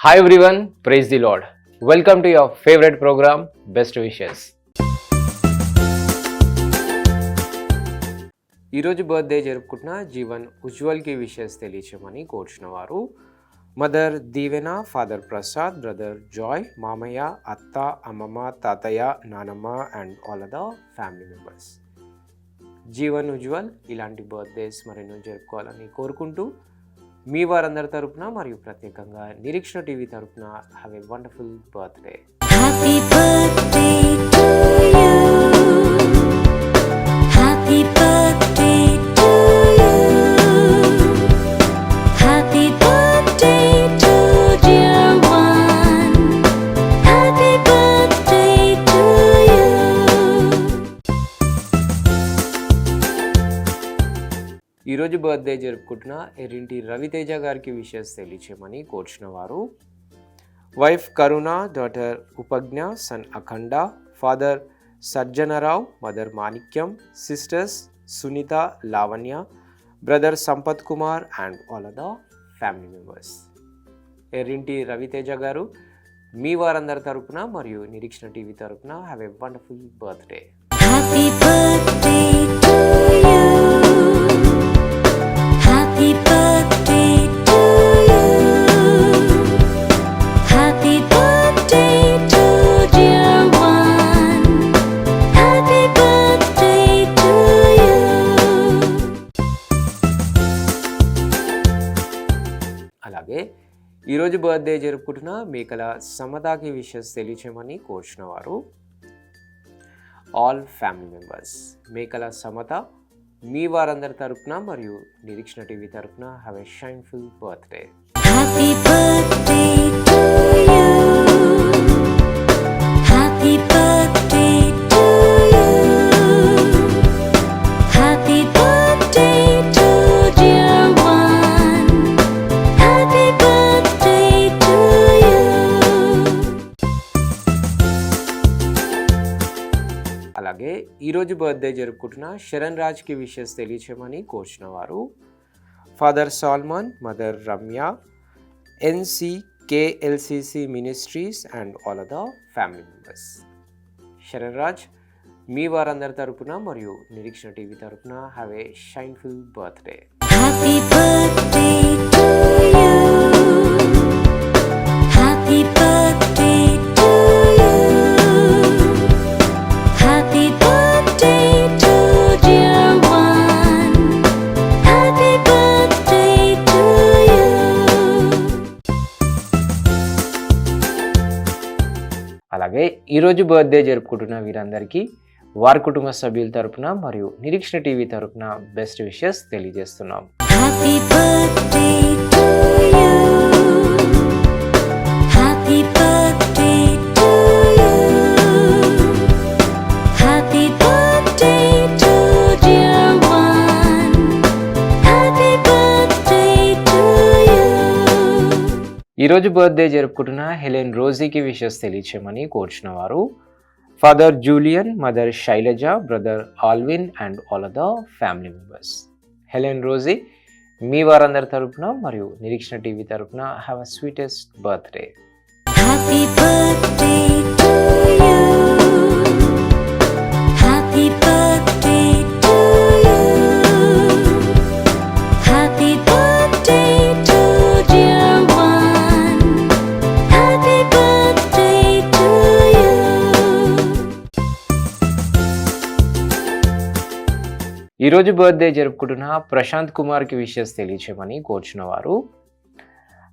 Hi everyone, praise the Lord. Welcome to your favorite program, Best Wishes. ఈరోజు birthday జరుపుకుంటున్న Jeevan ఉజ్వల్కి wishes తెలియచేయమని కోరుచున్న వారు మదర్ దీవెన, ఫాదర్ ప్రసాద్, బ్రదర్ జాయ్, మామయ్య, అత్త, అమ్మమ్మ, తాతయ్య, నానమ్మ and all other family members. Jeevan Ujjwal ఇలాంటి బర్త్డేస్ మరెన్నో జరుపుకోవాలని కోరుకుంటూ మీ వారందరి తరపున మరియు ప్రత్యేకంగా నిరీక్షణ టీవీ తరపున have a wonderful birthday. Happy birthday to you. Happy birthday to you. Happy birthday to dear one. Happy birthday to you. ఈరోజు బర్త్డే జరుపుకుంటున్న ఎర్రింటి రవితేజ గారికి విషెస్ తెలియచేయమని కోరుచున్న వారు wife Karuna, daughter Upagna, son Akhanda, father Sajjanarao, mother Manikyam, sisters Sunitha, Lavanya, brother Sampath Kumar and all other family members. Errinti Raviteja గారు మీ వారందరి తరపున మరియు నిరీక్షణ టీవీ తరపున have a wonderful birthday. Happy birthday to you. Happy birthday to you. Happy birthday to dear one. Happy birthday to you. అలాగే ఈరోజు birthday జరుపుకుంటున్న మేకల సమతాకి విషెస్ తెలియచేయమని కోరుచున్న వారు ఆల్ ఫ్యామిలీ మెంబర్స్. మేకల సమత మీ వారందరి తరపున మరియు నిరీక్షణ టీవీ తరపున have a shineful birthday. Happy birthday to you. Happy birthday to you. Happy birthday to dear one. Happy birthday to you. అలాగే ఈరోజు బర్త్డే జరుపుకుంటున్న శరణ్ రాజ్కి విషెస్ తెలియచేయమని కోరుచున్న వారు father Salman, mother Ramya, NCKLCC ministries and all other family members. Sharan Raj మీ వారందరి తరపున మరియు నిరీక్షణ టీవీ తరపున have a shineful birthday. Happy birthday to you. Happy birthday to you. Happy birthday to dear one. Happy birthday to you. అలాగే ఈరోజు birthday జరుపుకుంటున్న వీరందరికీ వారి కుటుంబ సభ్యుల తరపున మరియు నిరీక్షణ టీవీ తరపున బెస్ట్ విషెస్ తెలియజేస్తున్నాం. Happy birthday to you. Happy birthday to you. Happy birthday to dear one. Happy birthday to you. ఈరోజు బర్త్డే జరుపుకుంటున్న హెలెన్ రోజీకి విషెస్ తెలియచేయమని కోరుచున్న వారు father Julian, mother Shailaja, brother Alvin and all other family members. Helen Rosy మీ వారందరి తరపున మరియు నిరీక్షణ టీవీ తరపున have a sweetest birthday. Happy birthday to you. Happy birthday to you. Happy birthday to dear one. Happy birthday to you. ఈరోజు birthday జరుపుకుంటున్న ప్రశాంత్ కుమార్కి wishes తెలియచేయమని కోరుచున్న వారు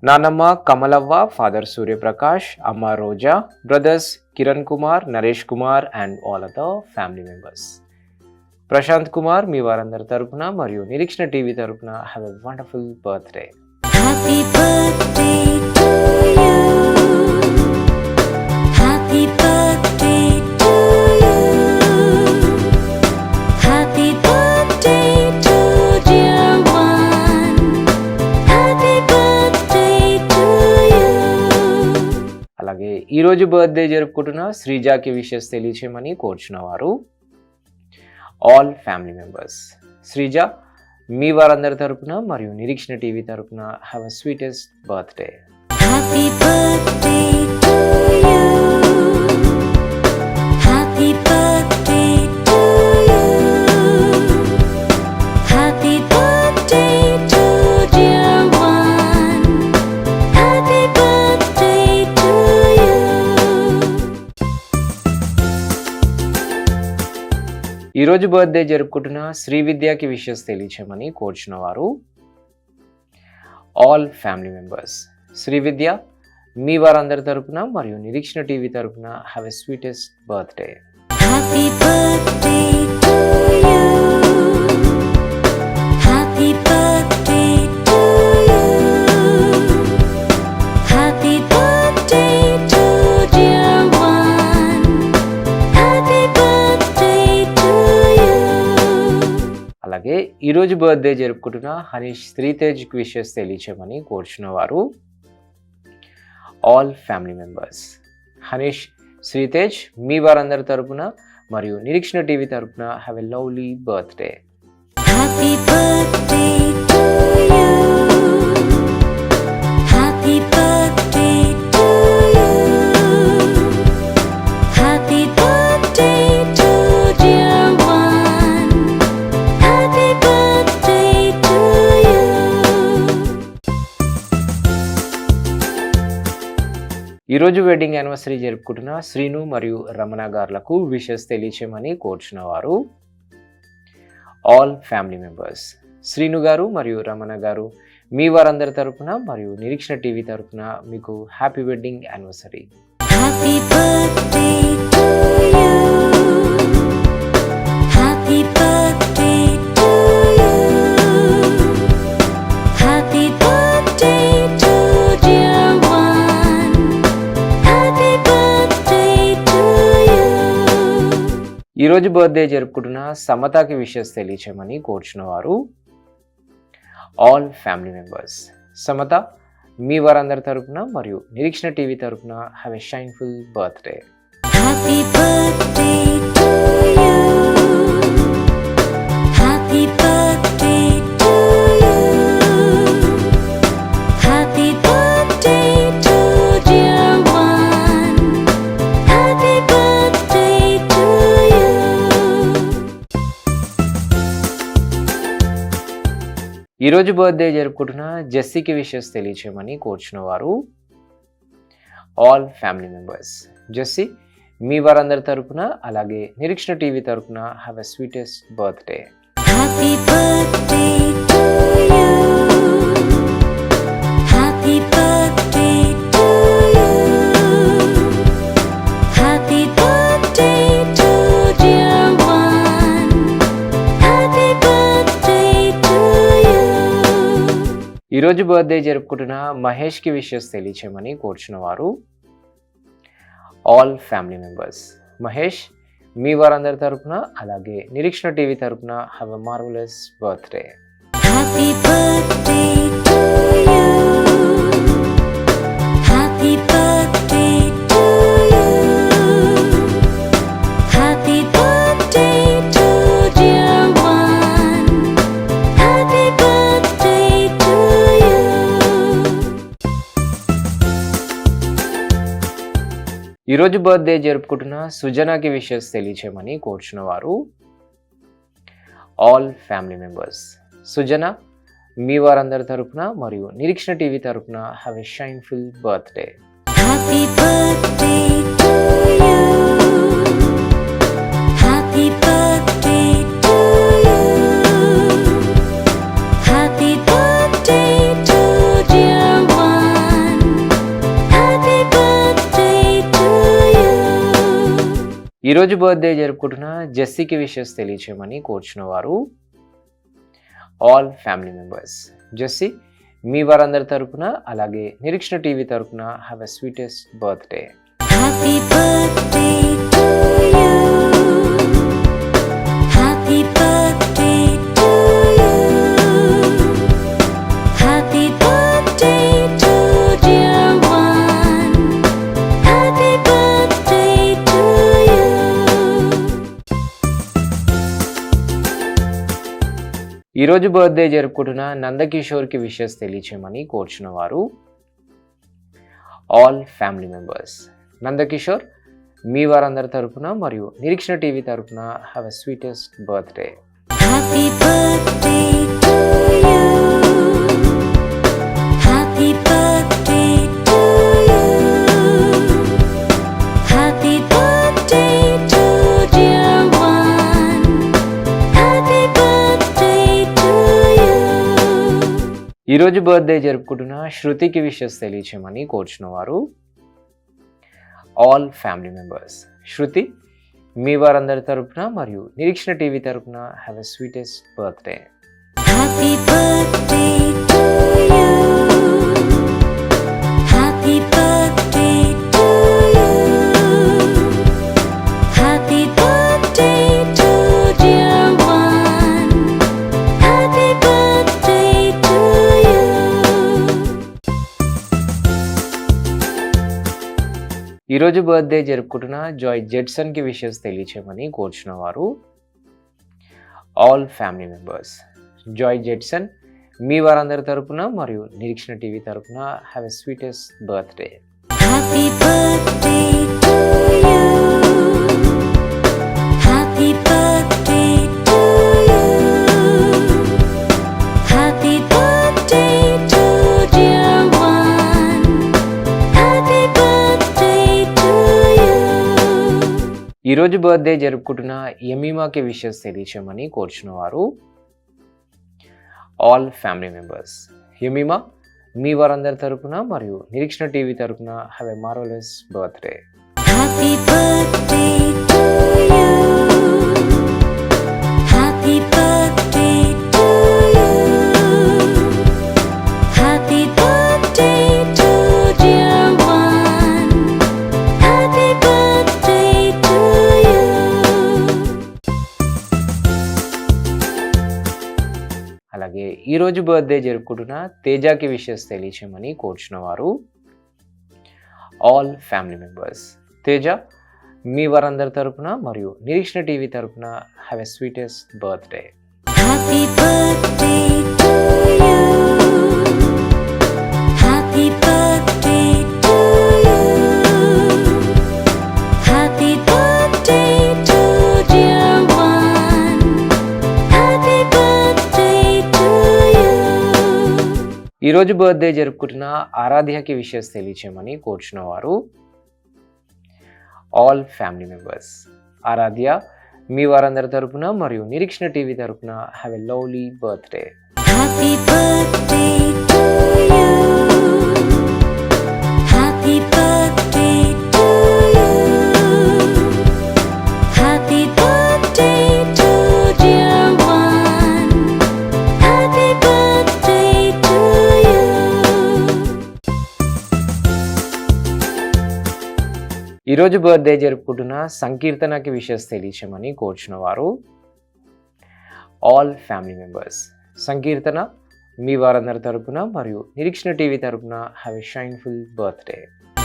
నానమ్మ కమలవ్వ, ఫాదర్ సూర్యప్రకాష్, అమ్మ Roja, brothers Kiran Kumar, Naresh Kumar and all other family members. Prashanth Kumar మీ వారందరి తరపున మరియు నిరీక్షణ టీవీ తరపున have a wonderful birthday. Happy birthday to you. Happy birthday to you. Happy birthday to dear one. Happy birthday to you. అలాగే ఈరోజు బర్త్డే జరుపుకుంటున్న శ్రీజాకి విషెస్ తెలియచేయమని కోరుచున్న వారు ఆల్ ఫ్యామిలీ మెంబర్స్. శ్రీజ మీ వారందరి తరపున మరియు నిరీక్షణ టీవీ తరపున have a sweetest birthday. Happy birthday to you. Happy birthday to you. Happy birthday to dear one. Happy birthday to you. ఈరోజు బర్త్డే జరుపుకుంటున్న శ్రీ విద్యాకి విషెస్ తెలియచేయమని కోరుచున్న వారు ఆల్ ఫ్యామిలీ మెంబర్స్. శ్రీ విద్య మీ వారందరి తరపున మరియు నిరీక్షణ టీవీ తరపున have a sweetest birthday. Happy birthday to you. Happy birthday to you. Happy birthday to dear one. Happy birthday to you. అలాగే ఈరోజు బర్త్డే జరుపుకుంటున్న హనీష్ శ్రీతేజ్కి విషెస్ తెలియచేయమని కోరుచున్న వారు all family members. Haneesh Sritej మీ వారందరి తరపున మరియు నిరీక్షణ టీవీ తరపున have a lovely birthday. Happy birthday to you. Happy birthday to you. Happy birthday to dear one. Happy birthday to you. ఈరోజు వెడ్డింగ్ యానివర్సరీ జరుపుకుంటున్న శ్రీను మరియు రమణ గారులకు విషెస్ తెలియచేయమని కోరుచున్న వారు ఆల్ ఫ్యామిలీ మెంబర్స్. శ్రీను గారు మరియు రమణ గారు మీ వారందరి తరపున మరియు నిరీక్షణ టీవీ తరపున మీకు happy wedding anniversary. Happy birthday to you. Happy birthday to you. Happy birthday to dear one. Happy birthday to you. ఈరోజు బర్త్డే జరుపుకుంటున్న సమతకి విషెస్ తెలియచేయమని కోరుచున్న వారు ఆల్ ఫ్యామిలీ మెంబర్స్. సమత మీ వారందరి తరపున మరియు నిరీక్షణ టీవీ తరపున have a shineful birthday. Happy birthday to you. Happy birthday to you. Happy birthday to dear one. Happy birthday to you. ఈరోజు బర్త్డే జరుపుకుంటున్న జెస్సీకి విషెస్ తెలియచేయమని కోరుచున్న వారు ఆల్ ఫ్యామిలీ మెంబర్స్. జెస్సీ మీ వారందరి తరపున అలాగే నిరీక్షణ టీవీ తరపున have a sweetest birthday. Happy birthday to you. Happy birthday to you. Happy birthday to dear one. Happy birthday to you. ఈరోజు బర్త్డే జరుపుకుంటున్న మహేష్కి విషెస్ తెలియచేయమని కోరుచున్న వారు ఆల్ ఫ్యామిలీ మెంబర్స్. మహేష్ మీ వారందరి తరపున అలాగే నిరీక్షణ టీవీ తరపున have a marvellous birthday. Happy birthday to you. Happy birthday to you. Happy birthday to dear one. Happy birthday to you. ఈరోజు బర్త్డే జరుపుకుంటున్న సుజనాకి విషెస్ తెలియచేయమని కోరుచున్న వారు ఆల్ ఫ్యామిలీ మెంబర్స్. సుజన మీ వారందరి తరపున మరియు నిరీక్షణ టీవీ తరపున have a shineful birthday. Happy birthday to you. Happy birthday to you. Happy birthday to dear one. Happy birthday to you. ఈరోజు బర్త్డే జరుపుకుంటున్న జెస్సీకి విషెస్ తెలియచేయమని కోరుచున్న వారు ఆల్ ఫ్యామిలీ మెంబర్స్. జెస్సీ మీ వారందరి తరపున అలాగే నిరీక్షణ టీవీ తరపున have a sweetest birthday. Happy birthday to you. Happy birthday to you. Happy birthday to dear one. Happy birthday to you. ఈరోజు బర్త్డే జరుపుకుంటున్న నందకిషోర్కి విషెస్ తెలియచేయమని కోరుచున్న వారు ఆల్ ఫ్యామిలీ మెంబర్స్. నందకిషోర్ మీ వారందరి తరపున మరియు నిరీక్షణ టీవీ తరపున have a sweetest birthday. Happy birthday to you. Happy birthday to you. Happy birthday to dear one. Happy birthday to you. ఈరోజు బర్త్డే జరుపుకుంటున్న శృతికి విషెస్ తెలియచేయమని కోరుచున్న వారు ఆల్ ఫ్యామిలీ మెంబర్స్. శృతి మీ వారందరి తరపున మరియు నిరీక్షణ టీవీ తరపున have a sweetest birthday. Happy birthday to you. Happy birthday to you. Happy birthday to dear one. Happy birthday to you. ఈరోజు బర్త్డే జరుపుకుంటున్న జాయ్ జెడ్సన్కి విషెస్ తెలియచేయమని కోరుచున్న వారు ఆల్ ఫ్యామిలీ మెంబర్స్. జాయ్ జెడ్సన్ మీ వారందరి తరపున మరియు నిరీక్షణ టీవీ తరపున have a sweetest birthday. Happy birthday to you. Happy birthday to you. Happy birthday to dear one. Happy birthday to you. ఈరోజు బర్త్డే జరుపుకుంటున్న యమీమాకి విషెస్ తెలియచేయమని కోరుచున్న వారు ఆల్ ఫ్యామిలీ మెంబర్స్. యమీమా మీ వారందరి తరపున మరియు నిరీక్షణ టీవీ తరపున have a marvellous birthday. Happy birthday to you. Happy birthday to you. Happy birthday to dear one. Happy birthday to you. అలాగే ఈరోజు బర్త్డే జరుపుకుంటున్న తేజాకి విషెస్ తెలియచేయమని కోరుచున్న వారు ఆల్ ఫ్యామిలీ మెంబర్స్. తేజ మీ వారందరి తరపున మరియు నిరీక్షణ టీవీ తరపున have a sweetest birthday. Happy birthday to you. Happy birthday to you. Happy birthday to dear one. Happy birthday to you. ఈరోజు బర్త్డే జరుపుకుంటున్న ఆరాధ్యకి విషెస్ తెలియచేయమని కోరుచున్న వారు ఆల్ ఫ్యామిలీ మెంబర్స్. ఆరాధ్య మీ వారందరి తరపున మరియు నిరీక్షణ టీవీ తరపున have a lovely birthday. Happy birthday to you. Happy birthday to you. Happy birthday to dear one. Happy birthday to you. ఈరోజు బర్త్డే జరుపుకుంటున్న సంకీర్తనకి విషెస్ తెలియచేయమని కోరుచున్న వారు ఆల్ ఫ్యామిలీ మెంబర్స్. సంకీర్తన మీ వారందరి తరపున మరియు నిరీక్షణ టీవీ తరపున have a shineful birthday.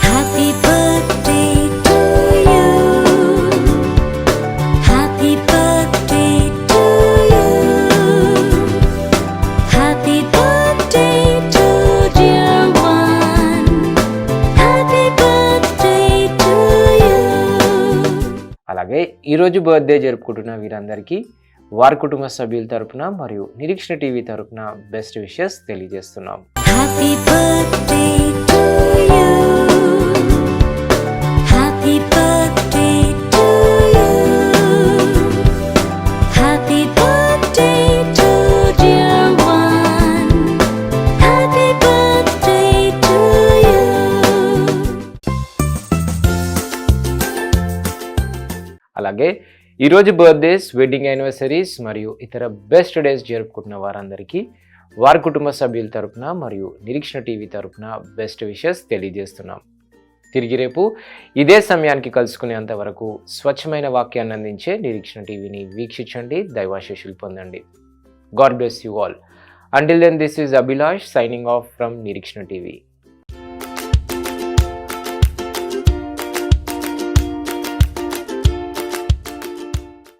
Happy birthday to you. Happy birthday to you. Happy birthday to dear one. Happy birthday to you. అలాగే ఈరోజు బర్త్డే జరుపుకుంటున్న వీరందరికీ వారి కుటుంబ సభ్యుల తరపున మరియు నిరీక్షణ టీవీ తరపున బెస్ట్ విషెస్ తెలియజేస్తున్నాం. Happy birthday to you. Happy birthday to you. Happy birthday to dear one. Happy birthday to you. అలాగే ఈరోజు బర్త్డేస్, వెడ్డింగ్ యానివర్సరీస్ మరియు ఇతర బెస్ట్ డేస్ జరుపుకుంటున్న వారందరికీ వారి కుటుంబ సభ్యుల తరపున మరియు నిరీక్షణ టీవీ తరపున బెస్ట్ విషెస్ తెలియజేస్తున్నాం. తిరిగి రేపు ఇదే సమయానికి కలుసుకునేంత వరకు స్వచ్ఛమైన వాక్యాన్ని అందించే నిరీక్షణ టీవీని వీక్షించండి, దైవాశీస్సులు పొందండి. God bless you all. Until then, this is Abhilash signing off from Nirikshana TV.